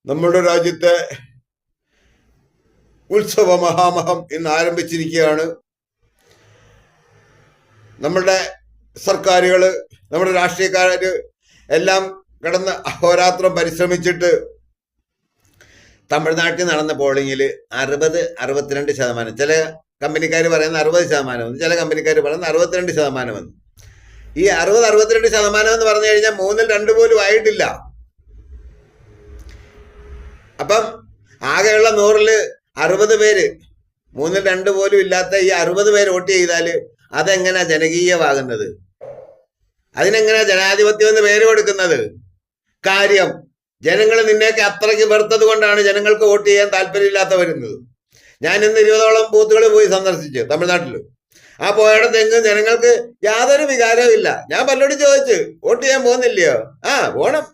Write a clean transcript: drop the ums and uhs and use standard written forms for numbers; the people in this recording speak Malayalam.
നമ്മുടെ രാജ്യത്തെ ഉത്സവ മഹാമഹം ഇന്ന് ആരംഭിച്ചിരിക്കുകയാണ്. നമ്മുടെ സർക്കാരുകൾ, നമ്മുടെ രാഷ്ട്രീയക്കാര് എല്ലാം കിടന്ന് അഹോരാത്രം പരിശ്രമിച്ചിട്ട് തമിഴ്നാട്ടിൽ നടന്ന പോളിംഗിൽ 62% ചില കമ്പനിക്കാർ പറയുന്ന 60%, ചില കമ്പനിക്കാർ പറയുന്ന 62%. ഈ 62% എന്ന് പറഞ്ഞു കഴിഞ്ഞാൽ 2/3 പോലും ആയിട്ടില്ല. അപ്പം ആകെയുള്ള 100-ല് 60 പേര്, 2/3 പോലും ഇല്ലാത്ത ഈ 60 പേര് വോട്ട് ചെയ്താൽ അതെങ്ങനെയാ ജനകീയമാകുന്നത്? അതിനെങ്ങനെയാ ജനാധിപത്യം എന്ന് പേര് കൊടുക്കുന്നത്? കാര്യം ജനങ്ങൾ നിന്നെയൊക്കെ അത്രയ്ക്ക് വെറുത്തത് കൊണ്ടാണ് ജനങ്ങൾക്ക് വോട്ട് ചെയ്യാൻ താല്പര്യമില്ലാത്ത വരുന്നത്. ഞാൻ ഇന്ന് 20ഓളം ബൂത്തുകൾ പോയി സന്ദർശിച്ചു തമിഴ്നാട്ടിൽ. ആ പോയിടത്തെങ്ങും ജനങ്ങൾക്ക് യാതൊരു വികാരവും ഇല്ല. ഞാൻ പലരോടും ചോദിച്ചു, വോട്ട് ചെയ്യാൻ പോകുന്നില്ലയോ? പോണം.